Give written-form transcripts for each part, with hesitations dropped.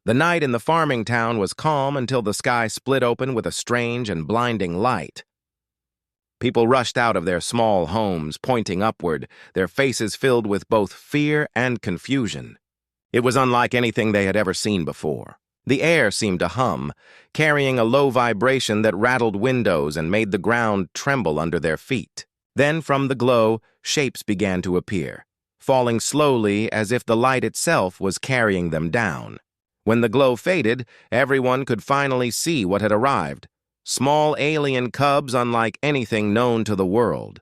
The night in the farming town was calm until the sky split open with a strange and blinding light. People rushed out of their small homes, pointing upward, their faces filled with both fear and confusion. It was unlike anything they had ever seen before. The air seemed to hum, carrying a low vibration that rattled windows and made the ground tremble under their feet. Then, from the glow, shapes began to appear, falling slowly as if the light itself was carrying them down. When the glow faded, everyone could finally see what had arrived. Small alien cubs unlike anything known to the world.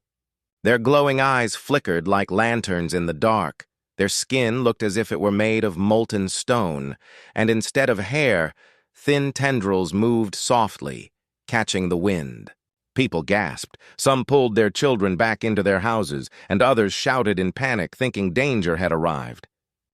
Their glowing eyes flickered like lanterns in the dark. Their skin looked as if it were made of molten stone, and instead of hair, thin tendrils moved softly, catching the wind. People gasped. Some pulled their children back into their houses, and others shouted in panic, thinking danger had arrived.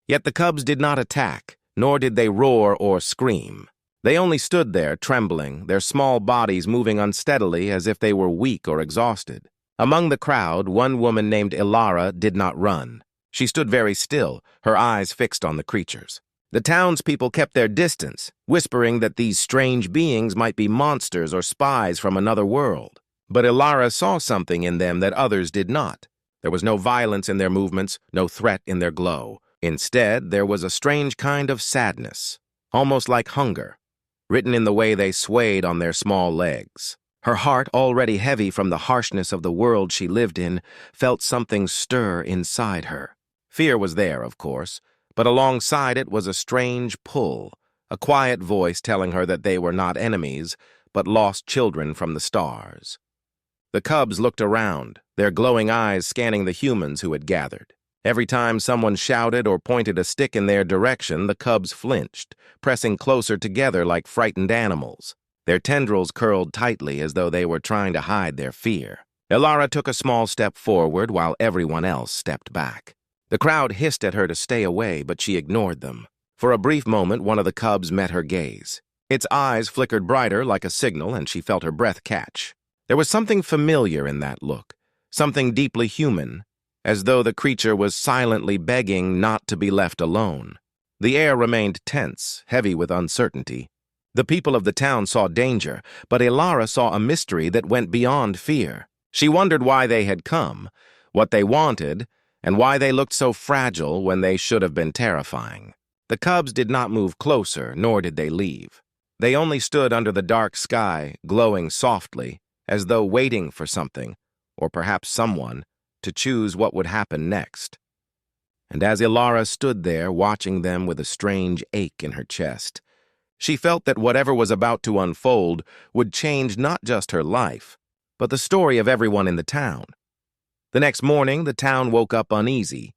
Yet the cubs did not attack, nor did they roar or scream. They only stood there, trembling, their small bodies moving unsteadily as if they were weak or exhausted. Among the crowd, one woman named Ilara did not run. She stood very still, her eyes fixed on the creatures. The townspeople kept their distance, whispering that these strange beings might be monsters or spies from another world. But Ilara saw something in them that others did not. There was no violence in their movements, no threat in their glow. Instead, there was a strange kind of sadness, almost like hunger, written in the way they swayed on their small legs. Her heart, already heavy from the harshness of the world she lived in, felt something stir inside her. Fear was there, of course, but alongside it was a strange pull, a quiet voice telling her that they were not enemies, but lost children from the stars. The cubs looked around, their glowing eyes scanning the humans who had gathered. Every time someone shouted or pointed a stick in their direction, the cubs flinched, pressing closer together like frightened animals. Their tendrils curled tightly as though they were trying to hide their fear. Ilara took a small step forward while everyone else stepped back. The crowd hissed at her to stay away, but she ignored them. For a brief moment, one of the cubs met her gaze. Its eyes flickered brighter like a signal, and she felt her breath catch. There was something familiar in that look, something deeply human, as though the creature was silently begging not to be left alone. The air remained tense, heavy with uncertainty. The people of the town saw danger, but Ilara saw a mystery that went beyond fear. She wondered why they had come, what they wanted, and why they looked so fragile when they should have been terrifying. The cubs did not move closer, nor did they leave. They only stood under the dark sky, glowing softly, as though waiting for something, or perhaps someone, to choose what would happen next. And as Ilara stood there, watching them with a strange ache in her chest, she felt that whatever was about to unfold would change not just her life, but the story of everyone in the town. The next morning, the town woke up uneasy,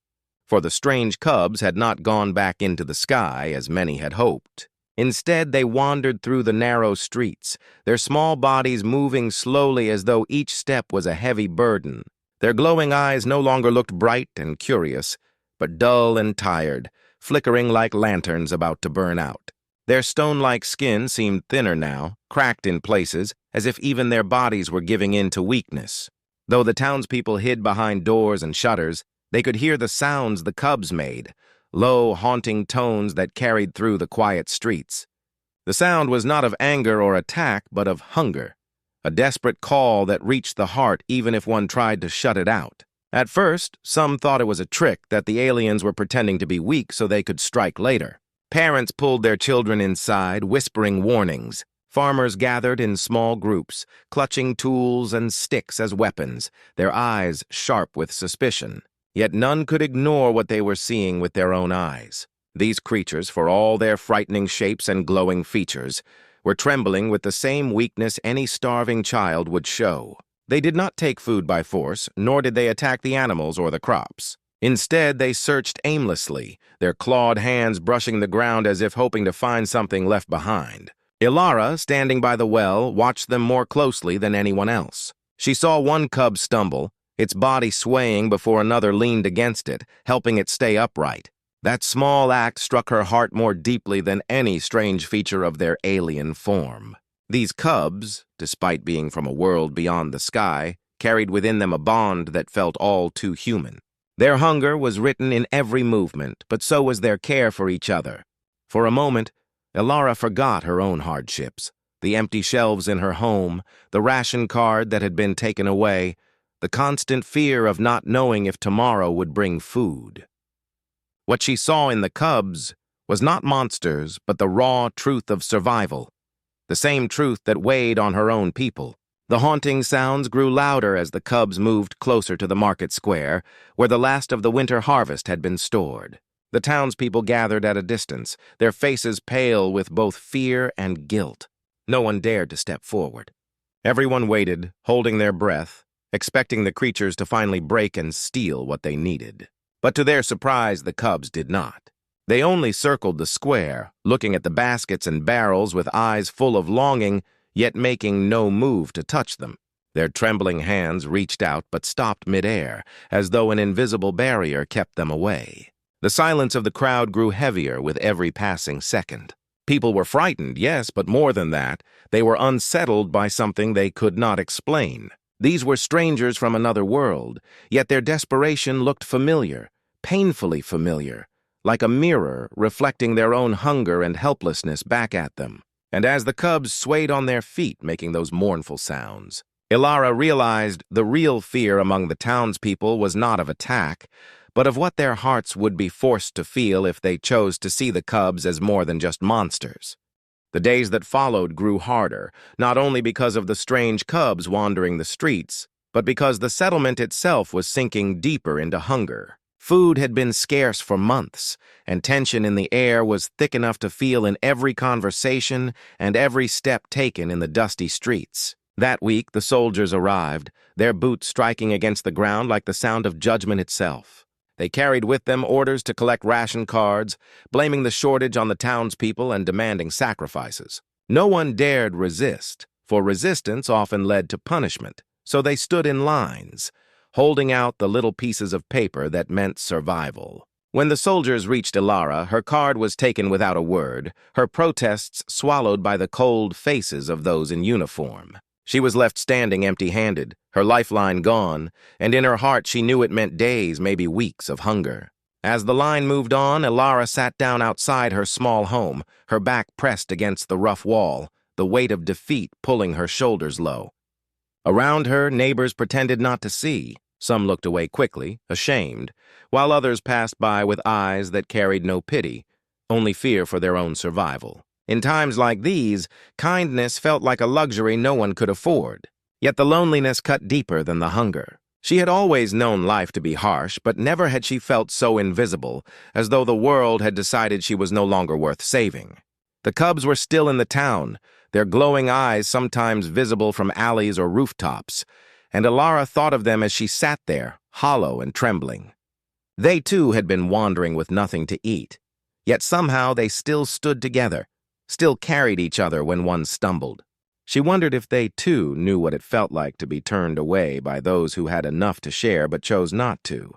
for the strange cubs had not gone back into the sky as many had hoped. Instead, they wandered through the narrow streets, their small bodies moving slowly as though each step was a heavy burden. Their glowing eyes no longer looked bright and curious, but dull and tired, flickering like lanterns about to burn out. Their stone-like skin seemed thinner now, cracked in places, as if even their bodies were giving in to weakness. Though the townspeople hid behind doors and shutters, they could hear the sounds the cubs made, low, haunting tones that carried through the quiet streets. The sound was not of anger or attack, but of hunger, a desperate call that reached the heart even if one tried to shut it out. At first, some thought it was a trick that the aliens were pretending to be weak so they could strike later. Parents pulled their children inside, whispering warnings. Farmers gathered in small groups, clutching tools and sticks as weapons, their eyes sharp with suspicion. Yet none could ignore what they were seeing with their own eyes. These creatures, for all their frightening shapes and glowing features, were trembling with the same weakness any starving child would show. They did not take food by force, nor did they attack the animals or the crops. Instead, they searched aimlessly, their clawed hands brushing the ground as if hoping to find something left behind. Ilara, standing by the well, watched them more closely than anyone else. She saw one cub stumble, its body swaying before another leaned against it, helping it stay upright. That small act struck her heart more deeply than any strange feature of their alien form. These cubs, despite being from a world beyond the sky, carried within them a bond that felt all too human. Their hunger was written in every movement, but so was their care for each other. For a moment, Ilara forgot her own hardships, the empty shelves in her home, the ration card that had been taken away, the constant fear of not knowing if tomorrow would bring food. What she saw in the cubs was not monsters, but the raw truth of survival, the same truth that weighed on her own people. The haunting sounds grew louder as the cubs moved closer to the market square, where the last of the winter harvest had been stored. The townspeople gathered at a distance, their faces pale with both fear and guilt. No one dared to step forward. Everyone waited, holding their breath, expecting the creatures to finally break and steal what they needed. But to their surprise, the cubs did not. They only circled the square, looking at the baskets and barrels with eyes full of longing, yet making no move to touch them. Their trembling hands reached out but stopped midair, as though an invisible barrier kept them away. The silence of the crowd grew heavier with every passing second. People were frightened, yes, but more than that, they were unsettled by something they could not explain. These were strangers from another world, yet their desperation looked familiar, painfully familiar, like a mirror reflecting their own hunger and helplessness back at them. And as the cubs swayed on their feet, making those mournful sounds, Ilara realized the real fear among the townspeople was not of attack, but of what their hearts would be forced to feel if they chose to see the cubs as more than just monsters. The days that followed grew harder, not only because of the strange cubs wandering the streets, but because the settlement itself was sinking deeper into hunger. Food had been scarce for months, and tension in the air was thick enough to feel in every conversation and every step taken in the dusty streets. That week, the soldiers arrived, their boots striking against the ground like the sound of judgment itself. They carried with them orders to collect ration cards, blaming the shortage on the townspeople and demanding sacrifices. No one dared resist, for resistance often led to punishment, so they stood in lines, holding out the little pieces of paper that meant survival. When the soldiers reached Ilara, her card was taken without a word, her protests swallowed by the cold faces of those in uniform. She was left standing empty-handed, her lifeline gone, and in her heart she knew it meant days, maybe weeks of hunger. As the line moved on, Ilara sat down outside her small home, her back pressed against the rough wall, the weight of defeat pulling her shoulders low. Around her, neighbors pretended not to see. Some looked away quickly, ashamed, while others passed by with eyes that carried no pity, only fear for their own survival. In times like these, kindness felt like a luxury no one could afford. Yet the loneliness cut deeper than the hunger. She had always known life to be harsh, but never had she felt so invisible, as though the world had decided she was no longer worth saving. The cubs were still in the town, their glowing eyes sometimes visible from alleys or rooftops, and Ilara thought of them as she sat there, hollow and trembling. They too had been wandering with nothing to eat, yet somehow they still stood together, still carried each other when one stumbled. She wondered if they, too, knew what it felt like to be turned away by those who had enough to share but chose not to.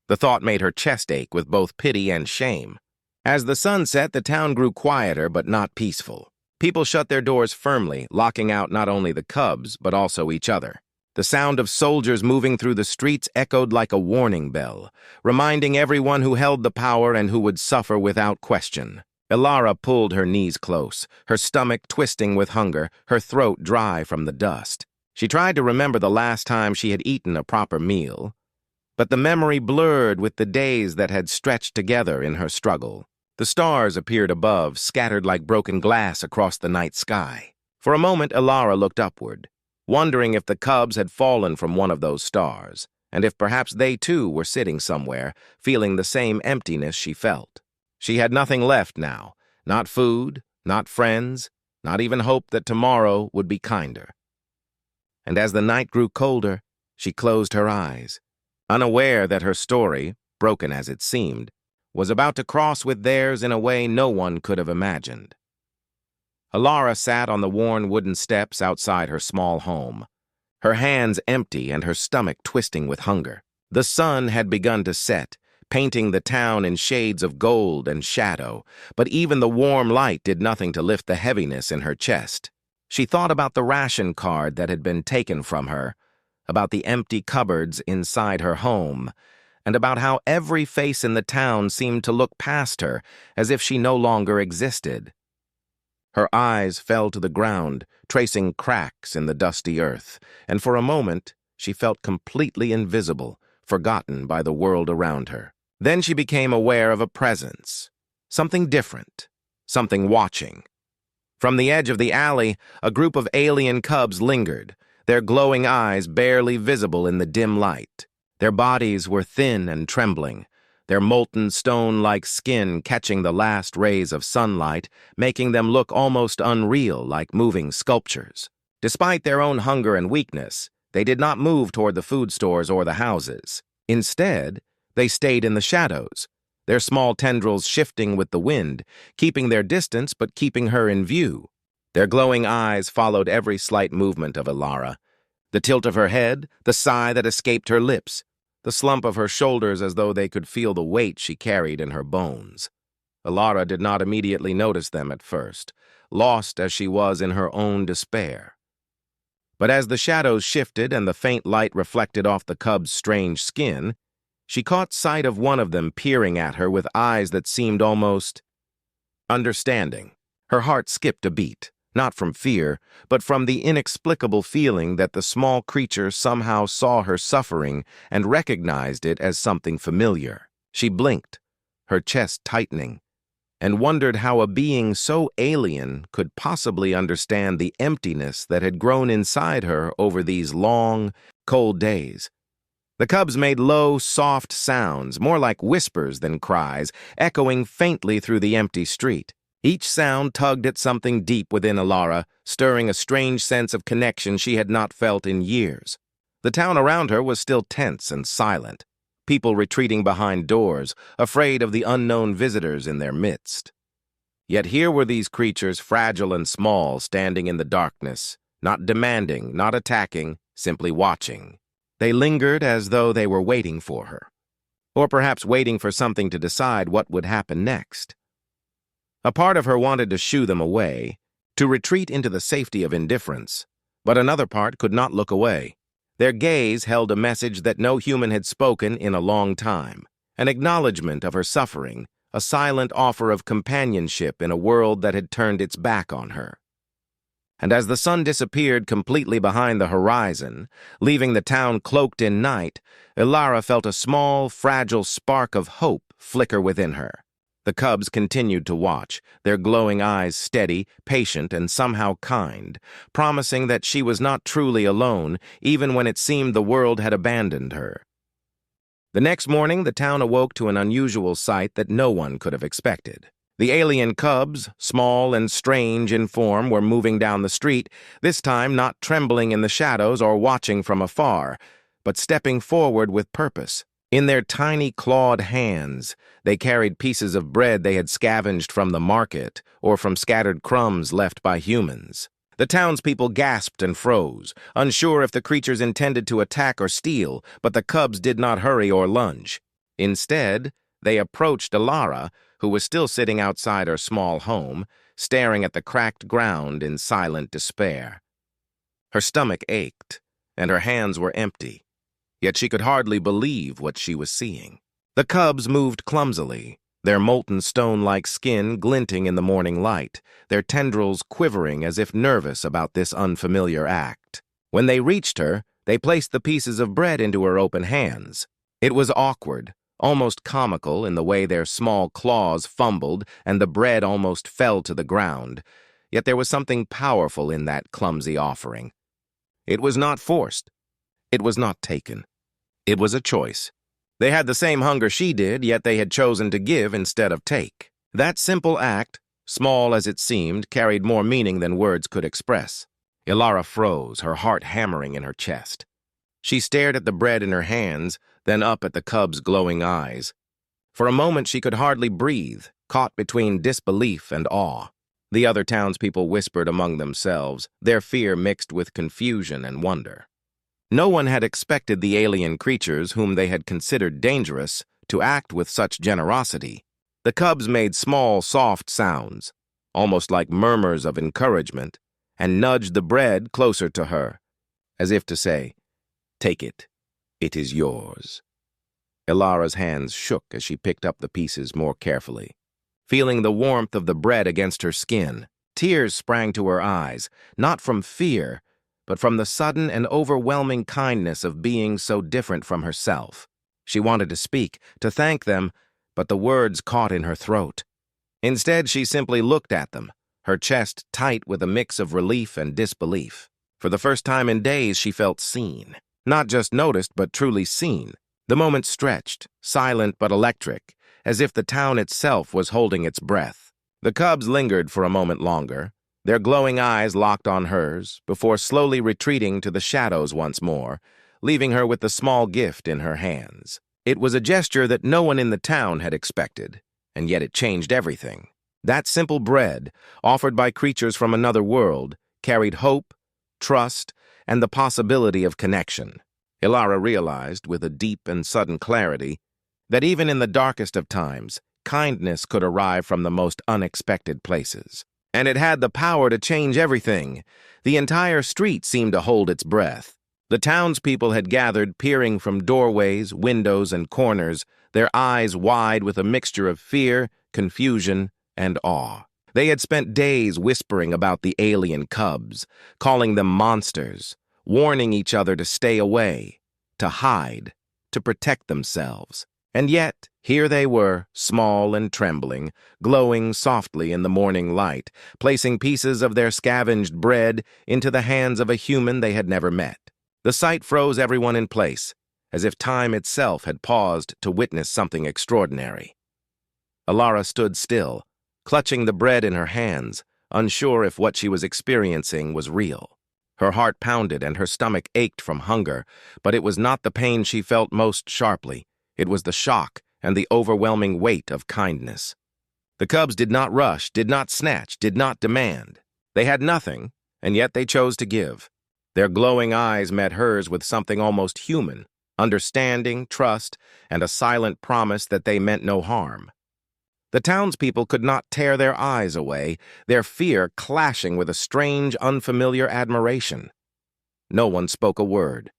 The thought made her chest ache with both pity and shame. As the sun set, the town grew quieter but not peaceful. People shut their doors firmly, locking out not only the cubs but also each other. The sound of soldiers moving through the streets echoed like a warning bell, reminding everyone who held the power and who would suffer without question. Ilara pulled her knees close, her stomach twisting with hunger, her throat dry from the dust. She tried to remember the last time she had eaten a proper meal, but the memory blurred with the days that had stretched together in her struggle. The stars appeared above, scattered like broken glass across the night sky. For a moment, Ilara looked upward, wondering if the cubs had fallen from one of those stars, and if perhaps they too were sitting somewhere, feeling the same emptiness she felt. She had nothing left now, not food, not friends, not even hope that tomorrow would be kinder. And as the night grew colder, she closed her eyes, unaware that her story, broken as it seemed, was about to cross with theirs in a way no one could have imagined. Ilara sat on the worn wooden steps outside her small home, her hands empty and her stomach twisting with hunger. The sun had begun to set, painting the town in shades of gold and shadow, but even the warm light did nothing to lift the heaviness in her chest. She thought about the ration card that had been taken from her, about the empty cupboards inside her home, and about how every face in the town seemed to look past her as if she no longer existed. Her eyes fell to the ground, tracing cracks in the dusty earth, and for a moment she felt completely invisible, forgotten by the world around her. Then she became aware of a presence, something different, something watching. From the edge of the alley, a group of alien cubs lingered, their glowing eyes barely visible in the dim light. Their bodies were thin and trembling, their molten stone-like skin catching the last rays of sunlight, making them look almost unreal, like moving sculptures. Despite their own hunger and weakness, they did not move toward the food stores or the houses. Instead, they stayed in the shadows, their small tendrils shifting with the wind, keeping their distance but keeping her in view. Their glowing eyes followed every slight movement of Ilara, the tilt of her head, the sigh that escaped her lips, the slump of her shoulders as though they could feel the weight she carried in her bones. Ilara did not immediately notice them at first, lost as she was in her own despair. But as the shadows shifted and the faint light reflected off the cub's strange skin, she caught sight of one of them peering at her with eyes that seemed almost understanding. Her heart skipped a beat, not from fear, but from the inexplicable feeling that the small creature somehow saw her suffering and recognized it as something familiar. She blinked, her chest tightening, and wondered how a being so alien could possibly understand the emptiness that had grown inside her over these long, cold days. The cubs made low, soft sounds, more like whispers than cries, echoing faintly through the empty street. Each sound tugged at something deep within Ilara, stirring a strange sense of connection she had not felt in years. The town around her was still tense and silent, people retreating behind doors, afraid of the unknown visitors in their midst. Yet here were these creatures, fragile and small, standing in the darkness, not demanding, not attacking, simply watching. They lingered as though they were waiting for her, or perhaps waiting for something to decide what would happen next. A part of her wanted to shoo them away, to retreat into the safety of indifference, but another part could not look away. Their gaze held a message that no human had spoken in a long time, an acknowledgement of her suffering, a silent offer of companionship in a world that had turned its back on her. And as the sun disappeared completely behind the horizon, leaving the town cloaked in night, Ilara felt a small, fragile spark of hope flicker within her. The cubs continued to watch, their glowing eyes steady, patient, and somehow kind, promising that she was not truly alone, even when it seemed the world had abandoned her. The next morning, the town awoke to an unusual sight that no one could have expected. The alien cubs, small and strange in form, were moving down the street, this time not trembling in the shadows or watching from afar, but stepping forward with purpose. In their tiny clawed hands, they carried pieces of bread they had scavenged from the market or from scattered crumbs left by humans. The townspeople gasped and froze, unsure if the creatures intended to attack or steal, but the cubs did not hurry or lunge. Instead, they approached Ilara, who was still sitting outside her small home, staring at the cracked ground in silent despair. Her stomach ached, and her hands were empty, yet she could hardly believe what she was seeing. The cubs moved clumsily, their molten stone-like skin glinting in the morning light, their tendrils quivering as if nervous about this unfamiliar act. When they reached her, they placed the pieces of bread into her open hands. It was awkward, almost comical in the way their small claws fumbled and the bread almost fell to the ground, yet there was something powerful in that clumsy offering. It was not forced. It was not taken. It was a choice. They had the same hunger she did, yet they had chosen to give instead of take. That simple act, small as it seemed, carried more meaning than words could express. Ilara froze, her heart hammering in her chest. She stared at the bread in her hands, then up at the cub's glowing eyes. For a moment she could hardly breathe, caught between disbelief and awe. The other townspeople whispered among themselves, their fear mixed with confusion and wonder. No one had expected the alien creatures whom they had considered dangerous to act with such generosity. The cubs made small, soft sounds, almost like murmurs of encouragement, and nudged the bread closer to her, as if to say, "Take it. It is yours." Ilara's hands shook as she picked up the pieces more carefully, feeling the warmth of the bread against her skin. Tears sprang to her eyes, not from fear, but from the sudden and overwhelming kindness of being so different from herself. She wanted to speak, to thank them, but the words caught in her throat. Instead, she simply looked at them, her chest tight with a mix of relief and disbelief. For the first time in days, she felt seen. Not just noticed, but truly seen. The moment stretched, silent but electric, as if the town itself was holding its breath. The cubs lingered for a moment longer, their glowing eyes locked on hers, before slowly retreating to the shadows once more, leaving her with the small gift in her hands. It was a gesture that no one in the town had expected, and yet it changed everything. That simple bread, offered by creatures from another world, carried hope, trust, and the possibility of connection. Ilara realized, with a deep and sudden clarity, that even in the darkest of times, kindness could arrive from the most unexpected places. And it had the power to change everything. The entire street seemed to hold its breath. The townspeople had gathered, peering from doorways, windows, and corners, their eyes wide with a mixture of fear, confusion, and awe. They had spent days whispering about the alien cubs, calling them monsters, warning each other to stay away, to hide, to protect themselves. And yet, here they were, small and trembling, glowing softly in the morning light, placing pieces of their scavenged bread into the hands of a human they had never met. The sight froze everyone in place, as if time itself had paused to witness something extraordinary. Ilara stood still, clutching the bread in her hands, unsure if what she was experiencing was real. Her heart pounded and her stomach ached from hunger, but it was not the pain she felt most sharply. It was the shock and the overwhelming weight of kindness. The cubs did not rush, did not snatch, did not demand. They had nothing, and yet they chose to give. Their glowing eyes met hers with something almost human, understanding, trust, and a silent promise that they meant no harm. The townspeople could not tear their eyes away, their fear clashing with a strange, unfamiliar admiration. No one spoke a word.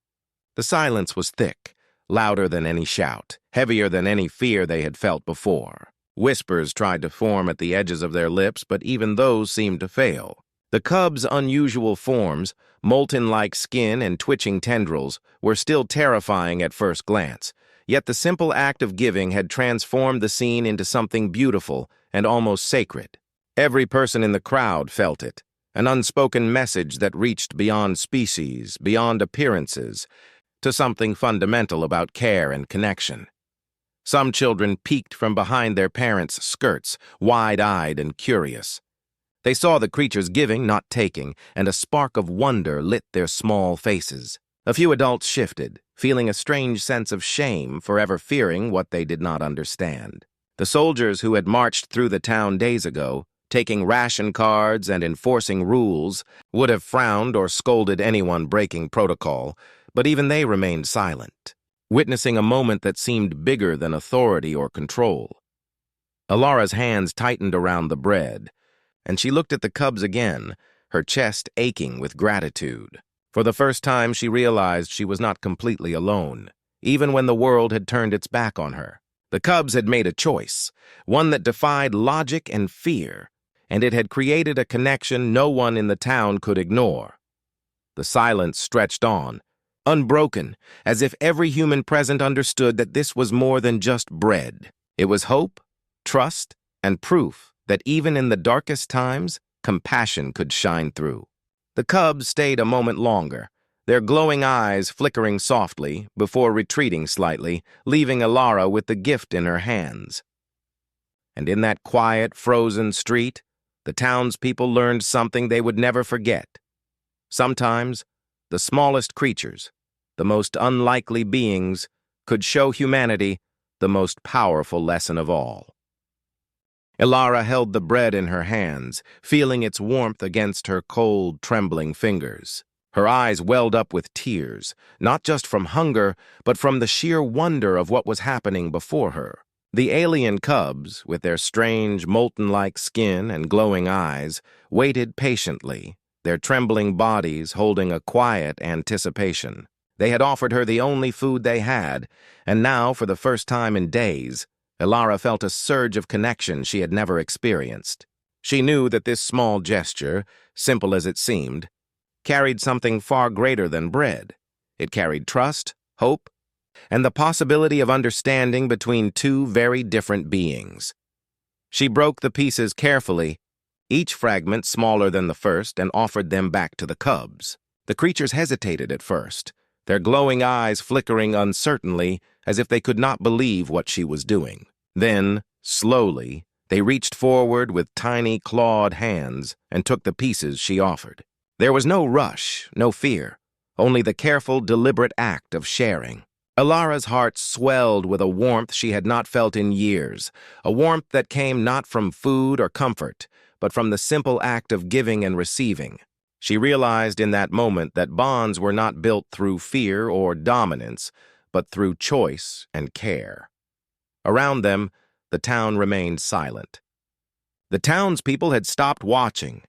The silence was thick, louder than any shout, heavier than any fear they had felt before. Whispers tried to form at the edges of their lips, but even those seemed to fail. The cubs' unusual forms, molten-like skin and twitching tendrils, were still terrifying at first glance, yet the simple act of giving had transformed the scene into something beautiful and almost sacred. Every person in the crowd felt it, an unspoken message that reached beyond species, beyond appearances, to something fundamental about care and connection. Some children peeked from behind their parents' skirts, wide-eyed and curious. They saw the creatures giving, not taking, and a spark of wonder lit their small faces. A few adults shifted, feeling a strange sense of shame for ever fearing what they did not understand. The soldiers who had marched through the town days ago, taking ration cards and enforcing rules, would have frowned or scolded anyone breaking protocol, but even they remained silent, witnessing a moment that seemed bigger than authority or control. Ilara's hands tightened around the bread, and she looked at the cubs again, her chest aching with gratitude. For the first time, she realized she was not completely alone, even when the world had turned its back on her. The cubs had made a choice, one that defied logic and fear, and it had created a connection no one in the town could ignore. The silence stretched on, unbroken, as if every human present understood that this was more than just bread. It was hope, trust, and proof that even in the darkest times, compassion could shine through. The cubs stayed a moment longer, their glowing eyes flickering softly before retreating slightly, leaving Ilara with the gift in her hands. And in that quiet, frozen street, the townspeople learned something they would never forget. Sometimes, the smallest creatures, the most unlikely beings, could show humanity the most powerful lesson of all. Ilara held the bread in her hands, feeling its warmth against her cold, trembling fingers. Her eyes welled up with tears, not just from hunger, but from the sheer wonder of what was happening before her. The alien cubs, with their strange, molten-like skin and glowing eyes, waited patiently, their trembling bodies holding a quiet anticipation. They had offered her the only food they had, and now, for the first time in days, Ilara felt a surge of connection she had never experienced. She knew that this small gesture, simple as it seemed, carried something far greater than bread. It carried trust, hope, and the possibility of understanding between two very different beings. She broke the pieces carefully, each fragment smaller than the first, and offered them back to the cubs. The creatures hesitated at first, their glowing eyes flickering uncertainly as if they could not believe what she was doing. Then, slowly, they reached forward with tiny clawed hands and took the pieces she offered. There was no rush, no fear, only the careful, deliberate act of sharing. Ilara's heart swelled with a warmth she had not felt in years, a warmth that came not from food or comfort, but from the simple act of giving and receiving. She realized in that moment that bonds were not built through fear or dominance, but through choice and care. Around them, the town remained silent. The townspeople had stopped watching,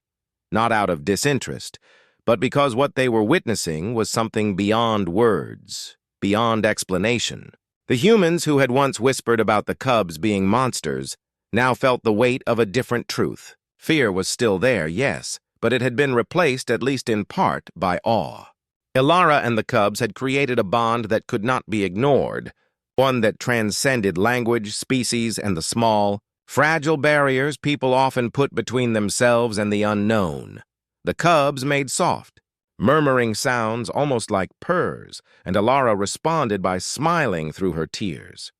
not out of disinterest, but because what they were witnessing was something beyond words, beyond explanation. The humans who had once whispered about the cubs being monsters now felt the weight of a different truth. Fear was still there, yes, but it had been replaced, at least in part, by awe. Ilara and the cubs had created a bond that could not be ignored, one that transcended language, species, and the small, fragile barriers people often put between themselves and the unknown. The cubs made soft, murmuring sounds almost like purrs, and Ilara responded by smiling through her tears.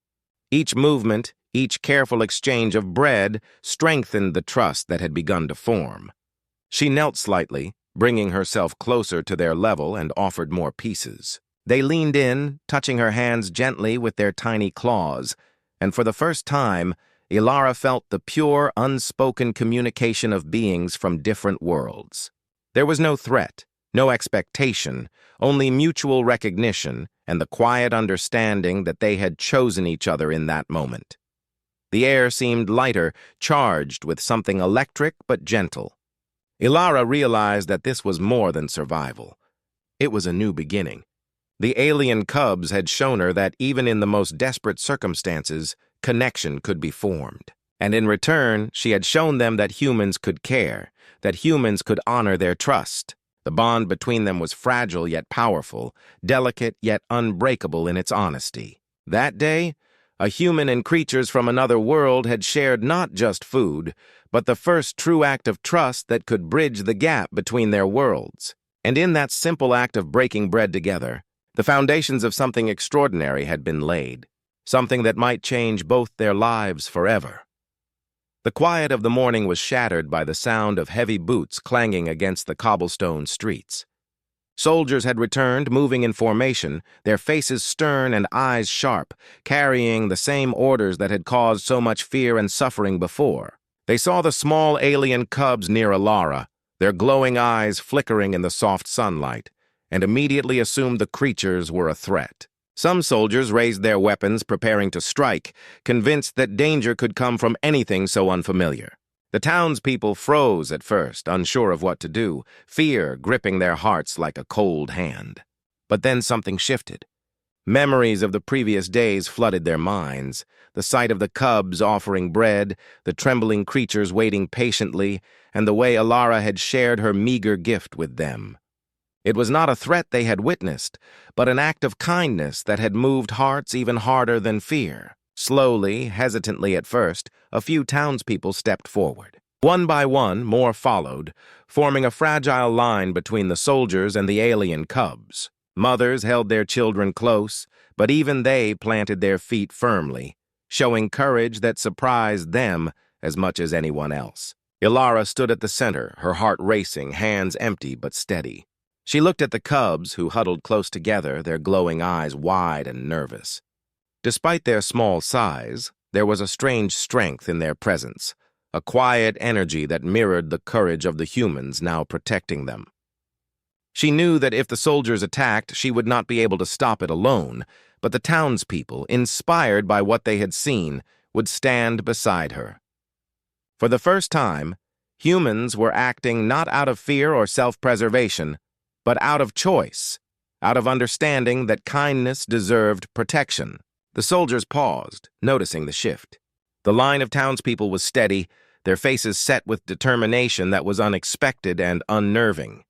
Each movement, each careful exchange of bread strengthened the trust that had begun to form. She knelt slightly, bringing herself closer to their level, and offered more pieces. They leaned in, touching her hands gently with their tiny claws, and for the first time, Ilara felt the pure, unspoken communication of beings from different worlds. There was no threat, no expectation, only mutual recognition and the quiet understanding that they had chosen each other in that moment. The air seemed lighter, charged with something electric but gentle. Ilara realized that this was more than survival. It was a new beginning. The alien cubs had shown her that even in the most desperate circumstances, connection could be formed. And in return, she had shown them that humans could care, that humans could honor their trust. The bond between them was fragile yet powerful, delicate yet unbreakable in its honesty. That day, a human and creatures from another world had shared not just food, but the first true act of trust that could bridge the gap between their worlds. And in that simple act of breaking bread together, the foundations of something extraordinary had been laid, something that might change both their lives forever. The quiet of the morning was shattered by the sound of heavy boots clanging against the cobblestone streets. Soldiers had returned, moving in formation, their faces stern and eyes sharp, carrying the same orders that had caused so much fear and suffering before. They saw the small alien cubs near Ilara, their glowing eyes flickering in the soft sunlight, and immediately assumed the creatures were a threat. Some soldiers raised their weapons, preparing to strike, convinced that danger could come from anything so unfamiliar. The townspeople froze at first, unsure of what to do, fear gripping their hearts like a cold hand. But then something shifted. Memories of the previous days flooded their minds. The sight of the cubs offering bread, the trembling creatures waiting patiently, and the way Ilara had shared her meager gift with them. It was not a threat they had witnessed, but an act of kindness that had moved hearts even harder than fear. Slowly, hesitantly at first, a few townspeople stepped forward. One by one, more followed, forming a fragile line between the soldiers and the alien cubs. Mothers held their children close, but even they planted their feet firmly, showing courage that surprised them as much as anyone else. Ilara stood at the center, her heart racing, hands empty but steady. She looked at the cubs, who huddled close together, their glowing eyes wide and nervous. Despite their small size, there was a strange strength in their presence, a quiet energy that mirrored the courage of the humans now protecting them. She knew that if the soldiers attacked, she would not be able to stop it alone, but the townspeople, inspired by what they had seen, would stand beside her. For the first time, humans were acting not out of fear or self-preservation, but out of choice, out of understanding that kindness deserved protection. The soldiers paused, noticing the shift. The line of townspeople was steady, their faces set with determination that was unexpected and unnerving.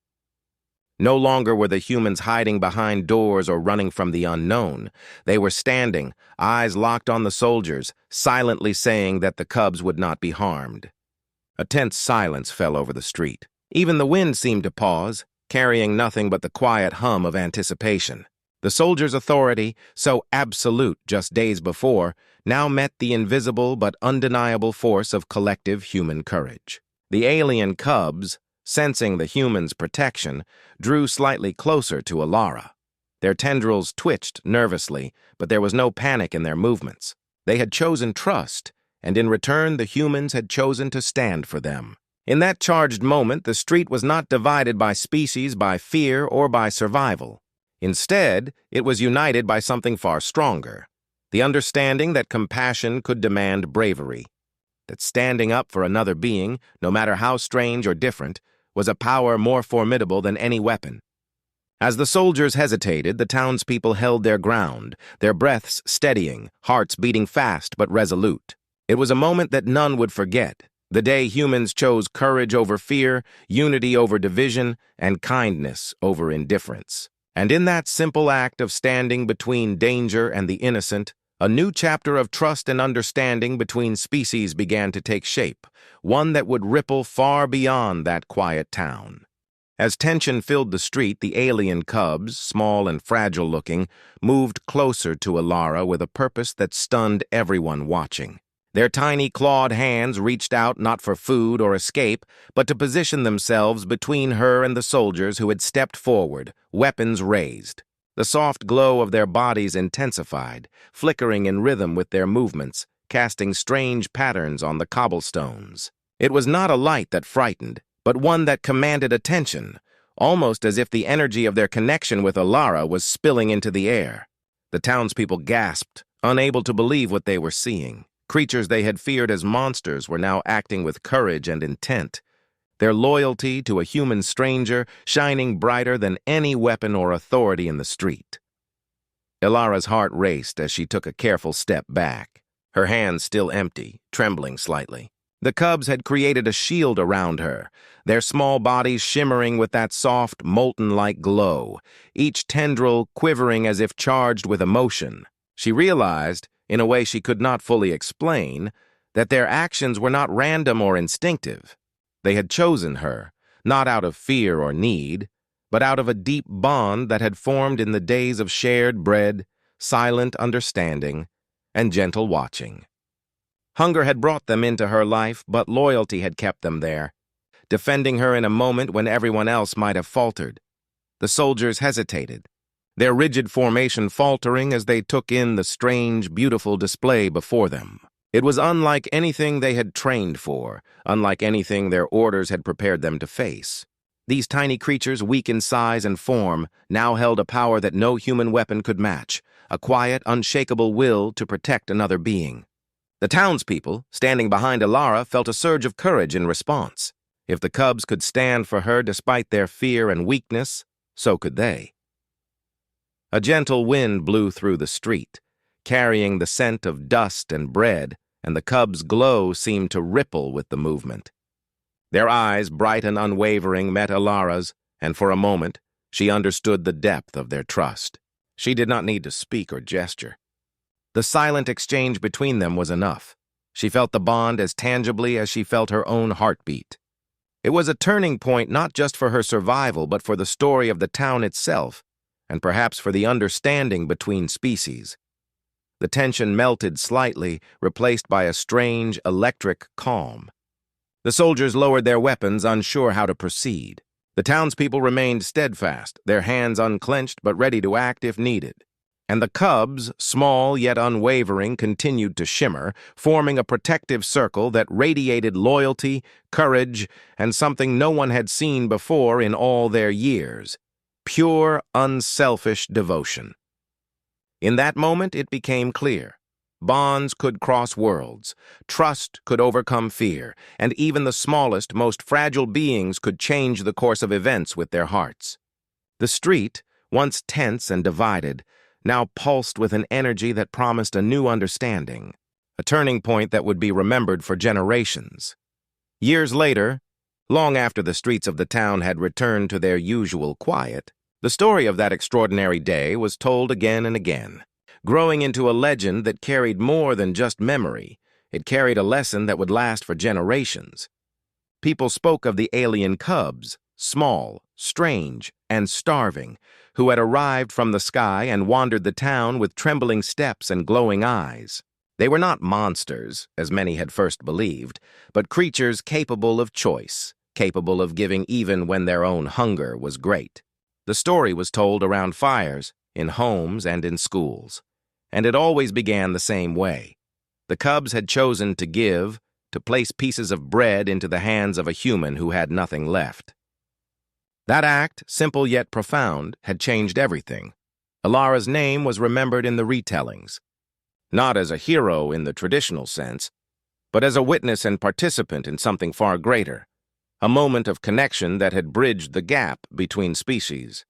No longer were the humans hiding behind doors or running from the unknown. They were standing, eyes locked on the soldiers, silently saying that the cubs would not be harmed. A tense silence fell over the street. Even the wind seemed to pause, carrying nothing but the quiet hum of anticipation. The soldiers' authority, so absolute just days before, now met the invisible but undeniable force of collective human courage. The alien cubs, sensing the humans' protection, drew slightly closer to Alara. Their tendrils twitched nervously, but there was no panic in their movements. They had chosen trust, and in return the humans had chosen to stand for them. In that charged moment, the street was not divided by species, by fear, or by survival. Instead, it was united by something far stronger, the understanding that compassion could demand bravery, that standing up for another being, no matter how strange or different, was a power more formidable than any weapon. As the soldiers hesitated, the townspeople held their ground, their breaths steadying, hearts beating fast but resolute. It was a moment that none would forget, the day humans chose courage over fear, unity over division, and kindness over indifference. And in that simple act of standing between danger and the innocent, a new chapter of trust and understanding between species began to take shape, one that would ripple far beyond that quiet town. As tension filled the street, the alien cubs, small and fragile-looking, moved closer to Alara with a purpose that stunned everyone watching. Their tiny clawed hands reached out not for food or escape, but to position themselves between her and the soldiers who had stepped forward, weapons raised. The soft glow of their bodies intensified, flickering in rhythm with their movements, casting strange patterns on the cobblestones. It was not a light that frightened, but one that commanded attention, almost as if the energy of their connection with Alara was spilling into the air. The townspeople gasped, unable to believe what they were seeing. Creatures they had feared as monsters were now acting with courage and intent, their loyalty to a human stranger shining brighter than any weapon or authority in the street. Ilara's heart raced as she took a careful step back, her hands still empty, trembling slightly. The cubs had created a shield around her, their small bodies shimmering with that soft, molten-like glow, each tendril quivering as if charged with emotion. She realized, in a way she could not fully explain, that their actions were not random or instinctive. They had chosen her, not out of fear or need, but out of a deep bond that had formed in the days of shared bread, silent understanding, and gentle watching. Hunger had brought them into her life, but loyalty had kept them there, defending her in a moment when everyone else might have faltered. The soldiers hesitated, their rigid formation faltering as they took in the strange, beautiful display before them. It was unlike anything they had trained for, unlike anything their orders had prepared them to face. These tiny creatures, weak in size and form, now held a power that no human weapon could match, a quiet, unshakable will to protect another being. The townspeople, standing behind Alara, felt a surge of courage in response. If the cubs could stand for her despite their fear and weakness, so could they. A gentle wind blew through the street, carrying the scent of dust and bread, and the cubs' glow seemed to ripple with the movement. Their eyes, bright and unwavering, met Alara's, and for a moment, she understood the depth of their trust. She did not need to speak or gesture. The silent exchange between them was enough. She felt the bond as tangibly as she felt her own heartbeat. It was a turning point not just for her survival, but for the story of the town itself, and perhaps for the understanding between species. The tension melted slightly, replaced by a strange, electric calm. The soldiers lowered their weapons, unsure how to proceed. The townspeople remained steadfast, their hands unclenched but ready to act if needed. And the cubs, small yet unwavering, continued to shimmer, forming a protective circle that radiated loyalty, courage, and something no one had seen before in all their years: pure, unselfish devotion. In that moment, it became clear. Bonds could cross worlds, trust could overcome fear, and even the smallest, most fragile beings could change the course of events with their hearts. The street, once tense and divided, now pulsed with an energy that promised a new understanding, a turning point that would be remembered for generations. Years later, long after the streets of the town had returned to their usual quiet, the story of that extraordinary day was told again and again, growing into a legend that carried more than just memory. It carried a lesson that would last for generations. People spoke of the alien cubs, small, strange, and starving, who had arrived from the sky and wandered the town with trembling steps and glowing eyes. They were not monsters, as many had first believed, but creatures capable of choice, capable of giving even when their own hunger was great. The story was told around fires, in homes, and in schools. And it always began the same way. The cubs had chosen to give, to place pieces of bread into the hands of a human who had nothing left. That act, simple yet profound, had changed everything. Alara's name was remembered in the retellings, not as a hero in the traditional sense, but as a witness and participant in something far greater, a moment of connection that had bridged the gap between species.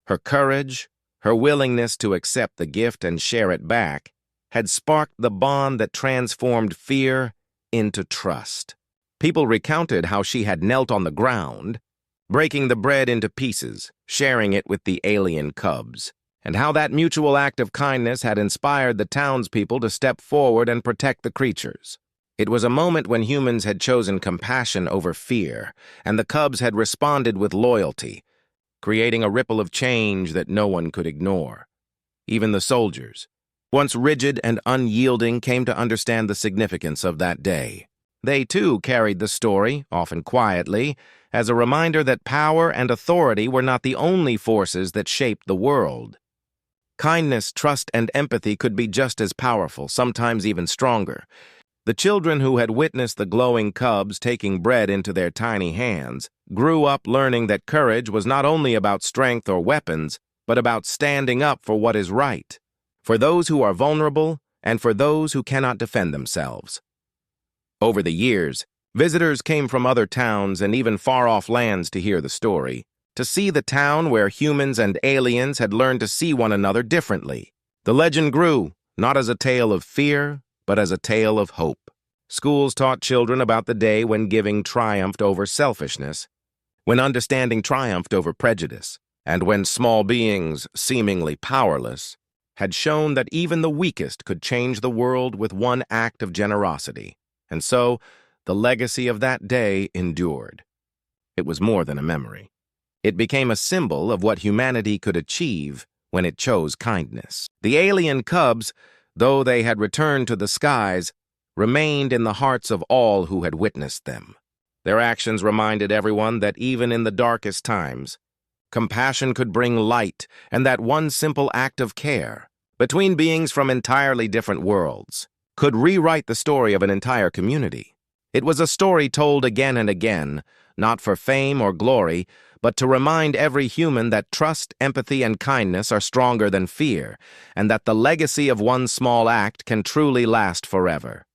Her courage, her willingness to accept the gift and share it back, had sparked the bond that transformed fear into trust. People recounted how she had knelt on the ground, breaking the bread into pieces, sharing it with the alien cubs, and how that mutual act of kindness had inspired the townspeople to step forward and protect the creatures. It was a moment when humans had chosen compassion over fear, and the cubs had responded with loyalty, creating a ripple of change that no one could ignore. Even the soldiers, once rigid and unyielding, came to understand the significance of that day. They, too, carried the story, often quietly, as a reminder that power and authority were not the only forces that shaped the world. Kindness, trust, and empathy could be just as powerful, sometimes even stronger. The children who had witnessed the glowing cubs taking bread into their tiny hands grew up learning that courage was not only about strength or weapons, but about standing up for what is right, for those who are vulnerable, and for those who cannot defend themselves. Over the years, visitors came from other towns and even far-off lands to hear the story, to see the town where humans and aliens had learned to see one another differently. The legend grew, not as a tale of fear, but as a tale of hope. Schools taught children about the day when giving triumphed over selfishness, when understanding triumphed over prejudice, and when small beings, seemingly powerless, had shown that even the weakest could change the world with one act of generosity. And so, the legacy of that day endured. It was more than a memory. It became a symbol of what humanity could achieve when it chose kindness. The alien cubs, though they had returned to the skies, remained in the hearts of all who had witnessed them. Their actions reminded everyone that even in the darkest times, compassion could bring light, and that one simple act of care, between beings from entirely different worlds, could rewrite the story of an entire community. It was a story told again and again, not for fame or glory, but to remind every human that trust, empathy, and kindness are stronger than fear, and that the legacy of one small act can truly last forever.